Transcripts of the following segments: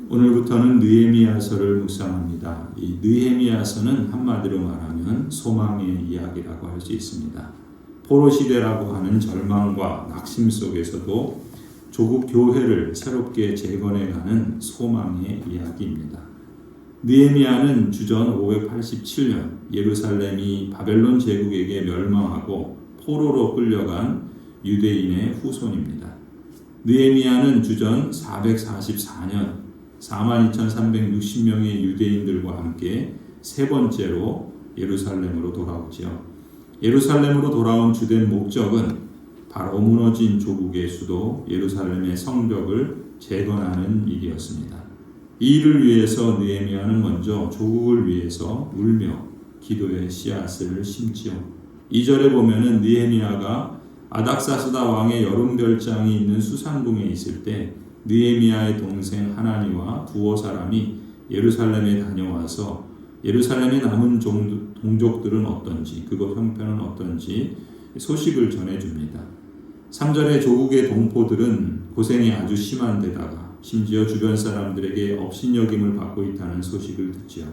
오늘부터는 느헤미야서를 묵상합니다. 이 느헤미야서는 한마디로 말하면 소망의 이야기라고 할 수 있습니다. 포로 시대라고 하는 절망과 낙심 속에서도 조국 교회를 새롭게 재건해가는 소망의 이야기입니다. 느헤미야는 주전 587년 예루살렘이 바벨론 제국에게 멸망하고 포로로 끌려간 유대인의 후손입니다. 느헤미야는 주전 444년 42,360명의 유대인들과 함께 세 번째로 예루살렘으로 돌아오지요. 예루살렘으로 돌아온 주된 목적은 바로 무너진 조국의 수도 예루살렘의 성벽을 재건하는 일이었습니다. 이 일을 위해서 느헤미야는 먼저 조국을 위해서 울며 기도의 씨앗을 심지요. 2절에 보면은 느헤미야가 아닥사스다 왕의 여름별장이 있는 수산궁에 있을 때 느헤미야의 동생 하나니와 두어 사람이 예루살렘에 다녀와서 예루살렘에 남은 동족들은 어떤지, 그곳 형편은 어떤지 소식을 전해줍니다. 3절에 조국의 동포들은 고생이 아주 심한 데다가 심지어 주변 사람들에게 업신여김을 받고 있다는 소식을 듣지요.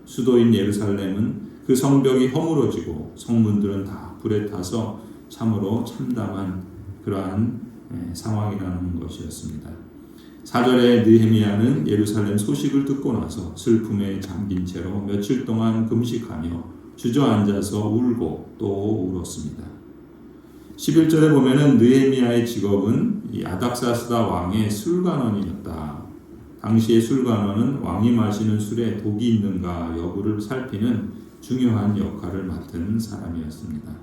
수도인 예루살렘은 그 성벽이 허물어지고 성문들은 다 불에 타서 참으로 참담한 그러한 상황이라는 것이었습니다. 4절에 느헤미야는 예루살렘 소식을 듣고 나서 슬픔에 잠긴 채로 며칠 동안 금식하며 주저앉아서 울고 또 울었습니다. 11절에 보면은 느헤미야의 직업은 이 아닥사스다 왕의 술관원이었다. 당시의 술관원은 왕이 마시는 술에 독이 있는가 여부를 살피는 중요한 역할을 맡은 사람이었습니다.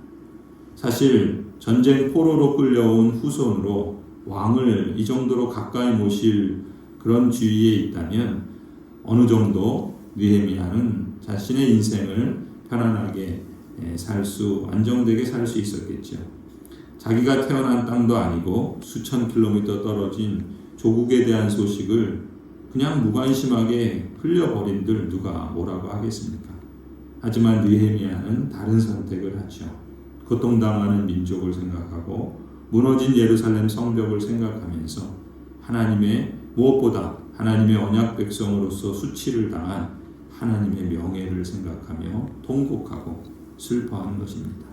사실 전쟁 포로로 끌려온 후손으로 왕을 이 정도로 가까이 모실 그런 지위에 있다면 어느 정도 느헤미야는 자신의 인생을 편안하게 안정되게 살 수 있었겠죠. 자기가 태어난 땅도 아니고 수천 킬로미터 떨어진 조국에 대한 소식을 그냥 무관심하게 흘려버린들 누가 뭐라고 하겠습니까? 하지만 느헤미야는 다른 선택을 하죠. 고통당하는 민족을 생각하고 무너진 예루살렘 성벽을 생각하면서 무엇보다 하나님의 언약 백성으로서 수치를 당한 하나님의 명예를 생각하며 통곡하고 슬퍼하는 것입니다.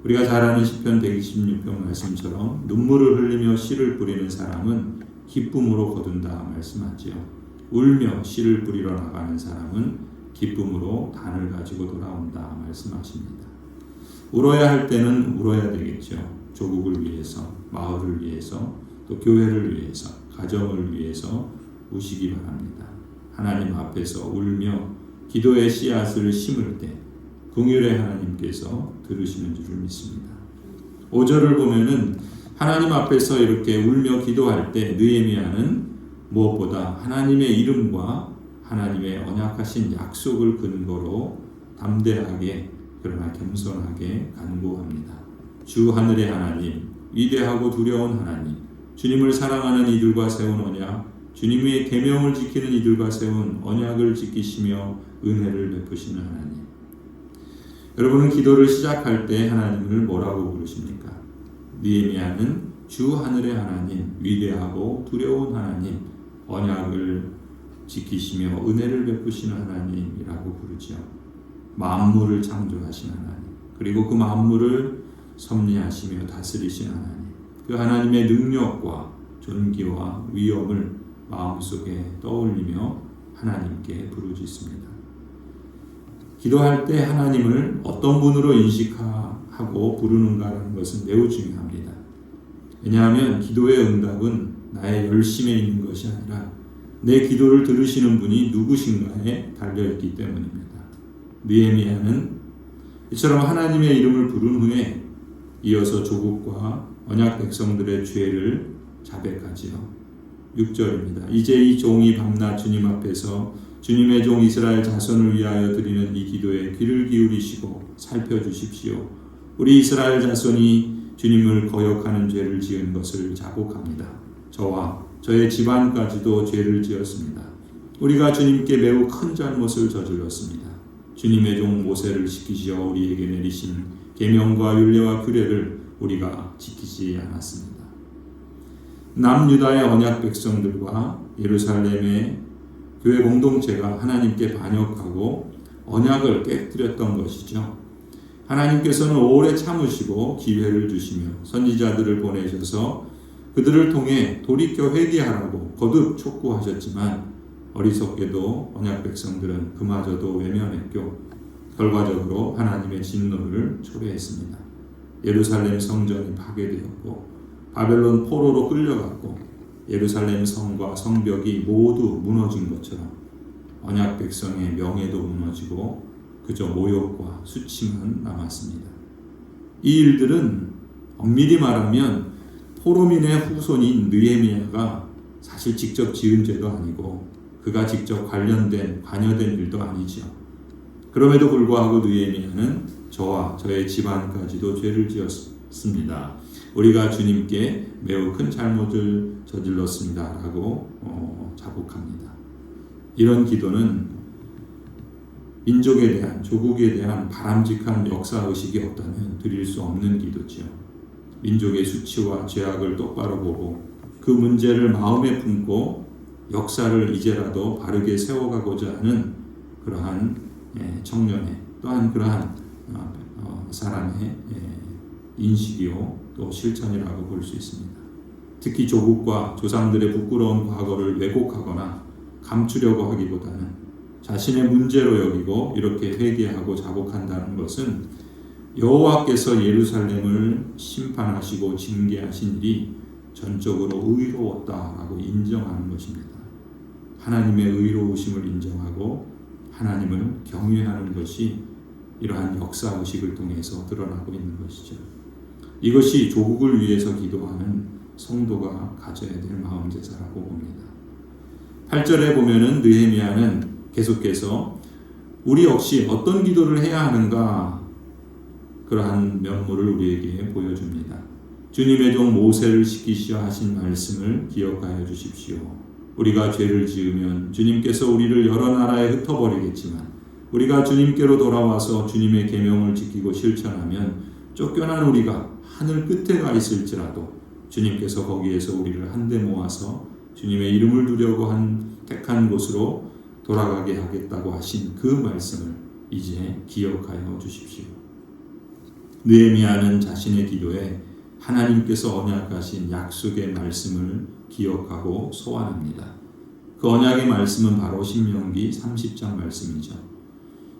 우리가 잘 아는 시편 126편 말씀처럼 눈물을 흘리며 씨를 뿌리는 사람은 기쁨으로 거둔다 말씀하지요. 울며 씨를 뿌리러 나가는 사람은 기쁨으로 단을 가지고 돌아온다 말씀하십니다. 울어야 할 때는 울어야 되겠죠. 조국을 위해서, 마을을 위해서, 또 교회를 위해서, 가정을 위해서 우시기 바랍니다. 하나님 앞에서 울며 기도의 씨앗을 심을 때 긍휼의 하나님께서 들으시는 줄을 믿습니다. 5절을 보면은 하나님 앞에서 이렇게 울며 기도할 때 느헤미야는 무엇보다 하나님의 이름과 하나님의 언약하신 약속을 근거로 담대하게 그러나 겸손하게 간구합니다. 주 하늘의 하나님, 위대하고 두려운 하나님, 주님을 사랑하는 이들과 세운 언약, 주님의 계명을 지키는 이들과 세운 언약을 지키시며 은혜를 베푸시는 하나님. 여러분은 기도를 시작할 때 하나님을 뭐라고 부르십니까? 느헤미야는 주 하늘의 하나님, 위대하고 두려운 하나님, 언약을 지키시며 은혜를 베푸시는 하나님이라고 부르지요. 만물을 창조하신 하나님, 그리고 그 만물을 섭리하시며 다스리신 하나님, 그 하나님의 능력과 존귀와 위엄을 마음속에 떠올리며 하나님께 부르짖습니다. 기도할 때 하나님을 어떤 분으로 인식하고 부르는가라는 것은 매우 중요합니다. 왜냐하면 기도의 응답은 나의 열심에 있는 것이 아니라 내 기도를 들으시는 분이 누구신가에 달려있기 때문입니다. 느헤미야는 이처럼 하나님의 이름을 부른 후에 이어서 조국과 언약 백성들의 죄를 자백하지요. 6절입니다. 이제 이 종이 밤낮 주님 앞에서 주님의 종 이스라엘 자손을 위하여 드리는 이 기도에 귀를 기울이시고 살펴주십시오. 우리 이스라엘 자손이 주님을 거역하는 죄를 지은 것을 자복합니다. 저와 저의 집안까지도 죄를 지었습니다. 우리가 주님께 매우 큰 잘못을 저질렀습니다. 주님의 종 모세를 지키시어 우리에게 내리신 계명과 율례와 규례를 우리가 지키지 않았습니다. 남유다의 언약 백성들과 예루살렘의 교회 공동체가 하나님께 반역하고 언약을 깨뜨렸던 것이죠. 하나님께서는 오래 참으시고 기회를 주시며 선지자들을 보내셔서 그들을 통해 돌이켜 회개하라고 거듭 촉구하셨지만 어리석게도 언약 백성들은 그마저도 외면했고 결과적으로 하나님의 진노를 초래했습니다. 예루살렘 성전이 파괴되었고 바벨론 포로로 끌려갔고 예루살렘 성과 성벽이 모두 무너진 것처럼 언약 백성의 명예도 무너지고 그저 모욕과 수치만 남았습니다. 이 일들은 엄밀히 말하면 포로민의 후손인 느헤미야가 사실 직접 지은 죄도 아니고 그가 직접 관여된 일도 아니죠. 그럼에도 불구하고 느헤미야는 저와 저의 집안까지도 죄를 지었습니다. 우리가 주님께 매우 큰 잘못을 저질렀습니다. 라고 자복합니다. 이런 기도는 민족에 대한, 조국에 대한 바람직한 역사의식이 없다면 드릴 수 없는 기도지요. 민족의 수치와 죄악을 똑바로 보고 그 문제를 마음에 품고 역사를 이제라도 바르게 세워가고자 하는 그러한 청년의 또한 그러한 사람의 인식이요 또 실천이라고 볼 수 있습니다. 특히 조국과 조상들의 부끄러운 과거를 왜곡하거나 감추려고 하기보다는 자신의 문제로 여기고 이렇게 회개하고 자복한다는 것은 여호와께서 예루살렘을 심판하시고 징계하신 일이 전적으로 의로웠다라고 인정하는 것입니다. 하나님의 의로우심을 인정하고 하나님을 경외하는 것이 이러한 역사의식을 통해서 드러나고 있는 것이죠. 이것이 조국을 위해서 기도하는 성도가 가져야 될 마음제사라고 봅니다. 8절에 보면은 느헤미야는 계속해서 우리 역시 어떤 기도를 해야 하는가 그러한 면모를 우리에게 보여줍니다. 주님의 종 모세를 시키시어 하신 말씀을 기억하여 주십시오. 우리가 죄를 지으면 주님께서 우리를 여러 나라에 흩어버리겠지만 우리가 주님께로 돌아와서 주님의 계명을 지키고 실천하면 쫓겨난 우리가 하늘 끝에 가 있을지라도 주님께서 거기에서 우리를 한데 모아서 주님의 이름을 두려고 택한 곳으로 돌아가게 하겠다고 하신 그 말씀을 이제 기억하여 주십시오. 느헤미야는 자신의 기도에 하나님께서 언약하신 약속의 말씀을 기억하고 소환합니다. 그 언약의 말씀은 바로 신명기 30장 말씀이죠.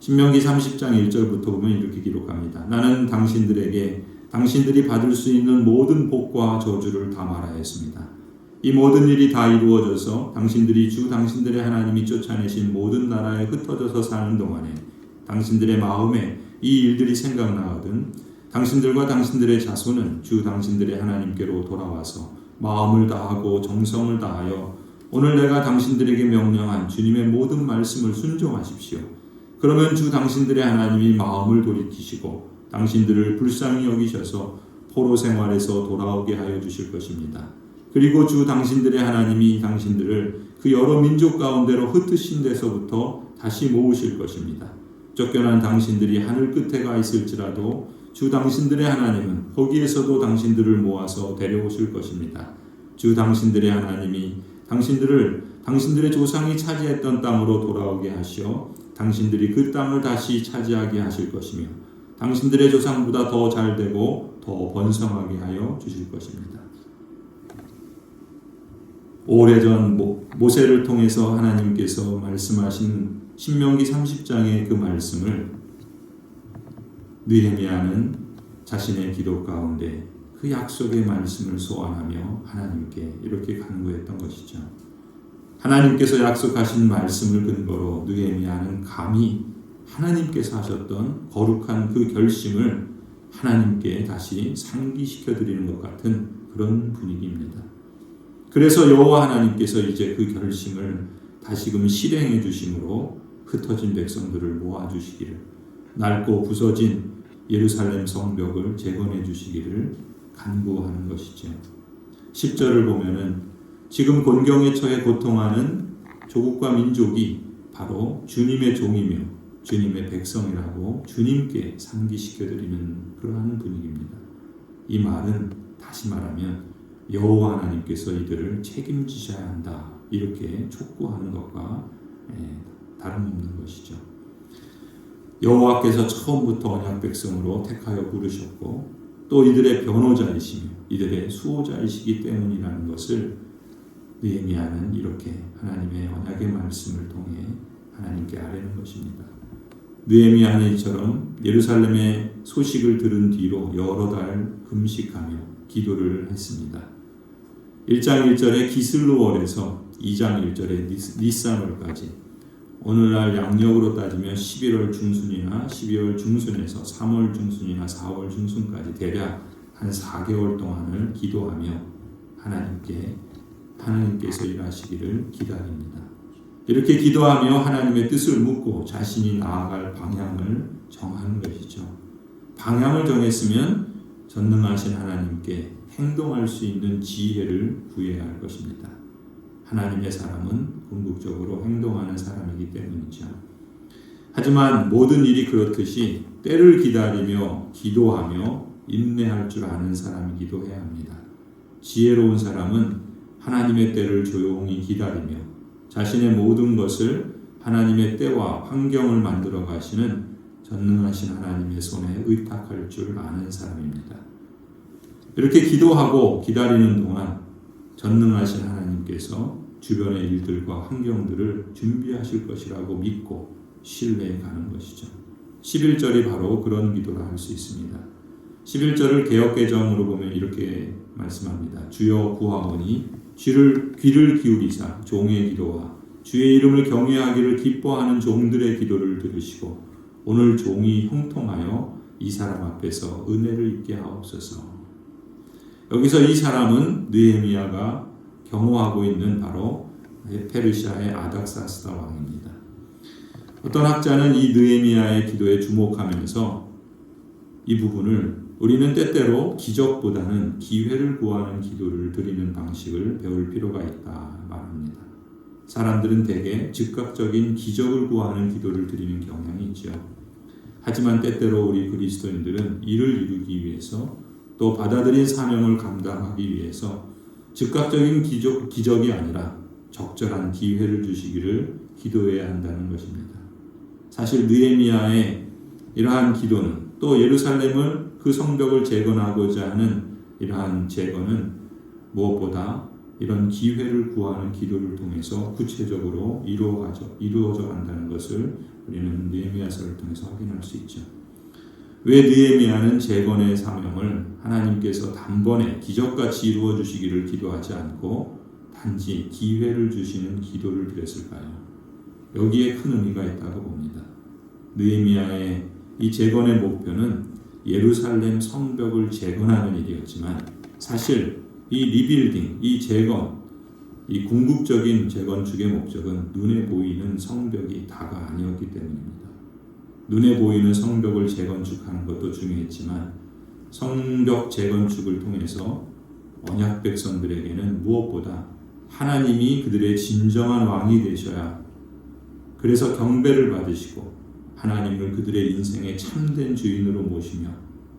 신명기 30장 1절부터 보면 이렇게 기록합니다. 나는 당신들이 받을 수 있는 모든 복과 저주를 다 말하였습니다. 이 모든 일이 다 이루어져서 당신들이 당신들의 하나님이 쫓아내신 모든 나라에 흩어져서 사는 동안에 당신들의 마음에 이 일들이 생각나거든 당신들과 당신들의 자손은 당신들의 하나님께로 돌아와서 마음을 다하고 정성을 다하여 오늘 내가 당신들에게 명령한 주님의 모든 말씀을 순종하십시오. 그러면 당신들의 하나님이 마음을 돌이키시고 당신들을 불쌍히 여기셔서 포로 생활에서 돌아오게 하여 주실 것입니다. 그리고 당신들의 하나님이 당신들을 그 여러 민족 가운데로 흩으신 데서부터 다시 모으실 것입니다. 쫓겨난 당신들이 하늘 끝에 가 있을지라도 당신들의 하나님은 거기에서도 당신들을 모아서 데려오실 것입니다. 당신들의 하나님이 당신들의 조상이 차지했던 땅으로 돌아오게 하시어 당신들이 그 땅을 다시 차지하게 하실 것이며 당신들의 조상보다 더 잘되고 더 번성하게 하여 주실 것입니다. 오래전 모세를 통해서 하나님께서 말씀하신 신명기 30장의 그 말씀을 느헤미야는 자신의 기도 가운데 그 약속의 말씀을 소환하며 하나님께 이렇게 간구했던 것이죠. 하나님께서 약속하신 말씀을 근거로 느헤미야는 감히 하나님께서 하셨던 거룩한 그 결심을 하나님께 다시 상기시켜 드리는 것 같은 그런 분위기입니다. 그래서 여호와 하나님께서 이제 그 결심을 다시금 실행해 주심으로 흩어진 백성들을 모아 주시기를, 낡고 부서진 예루살렘 성벽을 재건해 주시기를 간구하는 것이죠. 10절을 보면은 지금 곤경에 처해 고통하는 조국과 민족이 바로 주님의 종이며 주님의 백성이라고 주님께 상기시켜 드리는 그러한 분위기입니다. 이 말은 다시 말하면 여호와 하나님께서 이들을 책임지셔야 한다. 이렇게 촉구하는 것과 다름없는 것이죠. 여호와께서 처음부터 언약 백성으로 택하여 부르셨고 또 이들의 변호자이시며 이들의 수호자이시기 때문이라는 것을 느헤미야는 이렇게 하나님의 언약의 말씀을 통해 하나님께 아뢰는 것입니다. 느헤미야는 이처럼 예루살렘의 소식을 들은 뒤로 여러 달 금식하며 기도를 했습니다. 1장 1절에 기슬루월에서 2장 1절에 니산월까지, 오늘날 양력으로 따지면 11월 중순이나 12월 중순에서 3월 중순이나 4월 중순까지 대략 한 4개월 동안을 기도하며 하나님께서 일하시기를 기다립니다. 이렇게 기도하며 하나님의 뜻을 묻고 자신이 나아갈 방향을 정하는 것이죠. 방향을 정했으면 전능하신 하나님께 행동할 수 있는 지혜를 구해야 할 것입니다. 하나님의 사람은 궁극적으로 행동하는 사람이기 때문이죠. 하지만 모든 일이 그렇듯이 때를 기다리며 기도하며 인내할 줄 아는 사람이기도 해야 합니다. 지혜로운 사람은 하나님의 때를 조용히 기다리며 자신의 모든 것을 하나님의 때와 환경을 만들어 가시는 전능하신 하나님의 손에 의탁할 줄 아는 사람입니다. 이렇게 기도하고 기다리는 동안 전능하신 하나님께서 주변의 일들과 환경들을 준비하실 것이라고 믿고 신뢰해 가는 것이죠. 11절이 바로 그런 기도를 할 수 있습니다. 11절을 개역개정으로 보면 이렇게 말씀합니다. 주여 구하오니 귀를 기울이사 종의 기도와 주의 이름을 경외하기를 기뻐하는 종들의 기도를 들으시고 오늘 종이 형통하여 이 사람 앞에서 은혜를 입게 하옵소서. 여기서 이 사람은 느헤미야가 경호하고 있는 바로 페르시아의 아닥사스다 왕입니다. 어떤 학자는 이 느헤미야의 기도에 주목하면서 이 부분을 우리는 때때로 기적보다는 기회를 구하는 기도를 드리는 방식을 배울 필요가 있다 말합니다. 사람들은 대개 즉각적인 기적을 구하는 기도를 드리는 경향이 있죠. 하지만 때때로 우리 그리스도인들은 이를 이루기 위해서 또 받아들인 사명을 감당하기 위해서 즉각적인 기적이 아니라 적절한 기회를 주시기를 기도해야 한다는 것입니다. 사실 느헤미야의 이러한 기도는 또 예루살렘을 그 성벽을 재건하고자 하는 이러한 재건은 무엇보다 이런 기회를 구하는 기도를 통해서 구체적으로 이루어져 간다는 것을 우리는 느헤미야서를 통해서 확인할 수 있죠. 왜 느헤미야는 재건의 사명을 하나님께서 단번에 기적같이 이루어 주시기를 기도하지 않고 단지 기회를 주시는 기도를 드렸을까요? 여기에 큰 의미가 있다고 봅니다. 느헤미야의 이 재건의 목표는 예루살렘 성벽을 재건하는 일이었지만 사실 이 리빌딩, 이 재건, 이 궁극적인 재건축의 목적은 눈에 보이는 성벽이 다가 아니었기 때문입니다. 눈에 보이는 성벽을 재건축하는 것도 중요했지만 성벽 재건축을 통해서 언약 백성들에게는 무엇보다 하나님이 그들의 진정한 왕이 되셔야, 그래서 경배를 받으시고 하나님을 그들의 인생의 참된 주인으로 모시며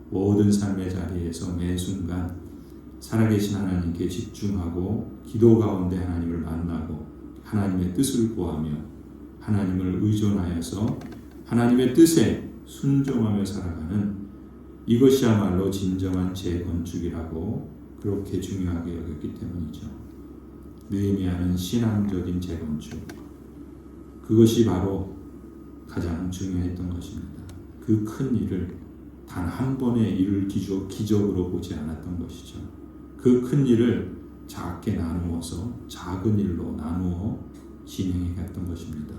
모든 삶의 자리에서 매 순간 살아계신 하나님께 집중하고 기도 가운데 하나님을 만나고 하나님의 뜻을 구하며 하나님을 의존하여서 하나님의 뜻에 순종하며 살아가는, 이것이야말로 진정한 재건축이라고 그렇게 중요하게 여겼기 때문이죠. 느헤미야는 신앙적인 재건축, 그것이 바로 가장 중요했던 것입니다. 그 큰 일을 단 한 번의 일을 기적으로 보지 않았던 것이죠. 그 큰 일을 작게 나누어서 작은 일로 나누어 진행해 갔던 것입니다.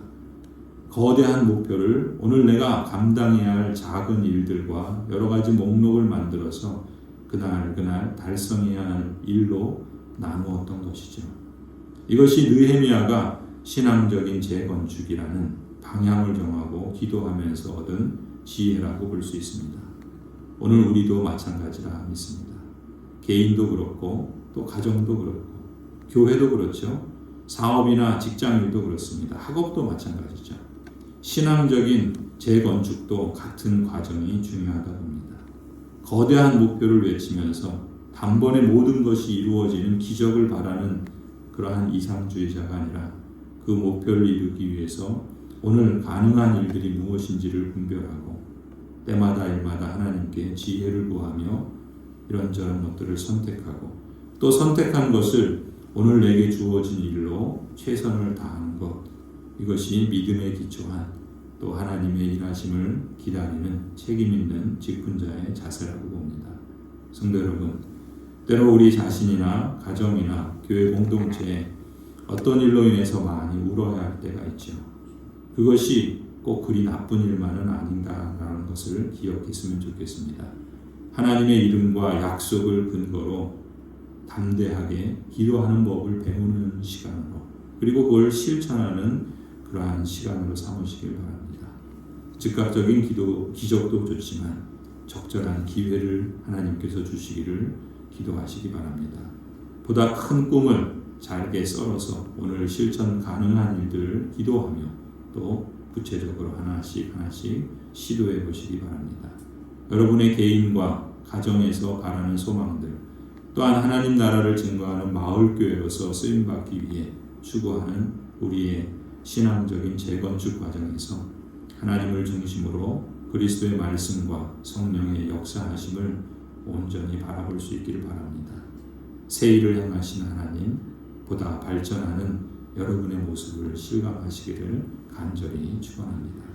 거대한 목표를 오늘 내가 감당해야 할 작은 일들과 여러 가지 목록을 만들어서 그날 달성해야 할 일로 나누었던 것이죠. 이것이 느헤미야가 신앙적인 재건축이라는 방향을 정하고 기도하면서 얻은 지혜라고 볼 수 있습니다. 오늘 우리도 마찬가지라 믿습니다. 개인도 그렇고 또 가정도 그렇고 교회도 그렇죠. 사업이나 직장일도 그렇습니다. 학업도 마찬가지죠. 신앙적인 재건축도 같은 과정이 중요하다고 합니다. 거대한 목표를 외치면서 단번에 모든 것이 이루어지는 기적을 바라는 그러한 이상주의자가 아니라 그 목표를 이루기 위해서 오늘 가능한 일들이 무엇인지를 분별하고 때마다 일마다 하나님께 지혜를 구하며 이런저런 것들을 선택하고 또 선택한 것을 오늘 내게 주어진 일로 최선을 다하는 것, 이것이 믿음에 기초한 또 하나님의 일하심을 기다리는 책임 있는 직분자의 자세라고 봅니다. 성도 여러분, 때로 우리 자신이나 가정이나 교회 공동체에 어떤 일로 인해서 많이 울어야 할 때가 있죠. 그것이 꼭 그리 나쁜 일만은 아닌가라는 것을 기억했으면 좋겠습니다. 하나님의 이름과 약속을 근거로 담대하게 기도하는 법을 배우는 시간으로, 그리고 그걸 실천하는 그러한 시간으로 삼으시길 바랍니다. 즉각적인 기적도 좋지만 적절한 기회를 하나님께서 주시기를 기도하시기 바랍니다. 보다 큰 꿈을 잘게 썰어서 오늘 실천 가능한 일들을 기도하며 또 구체적으로 하나씩 시도해 보시기 바랍니다. 여러분의 개인과 가정에서 바라는 소망들, 또한 하나님 나라를 증거하는 마을교회로서 쓰임받기 위해 추구하는 우리의 신앙적인 재건축 과정에서 하나님을 중심으로 그리스도의 말씀과 성령의 역사하심을 온전히 바라볼 수 있기를 바랍니다. 새 일을 행하신 하나님, 보다 발전하는 여러분의 모습을 실감하시기를 간절히 축원합니다.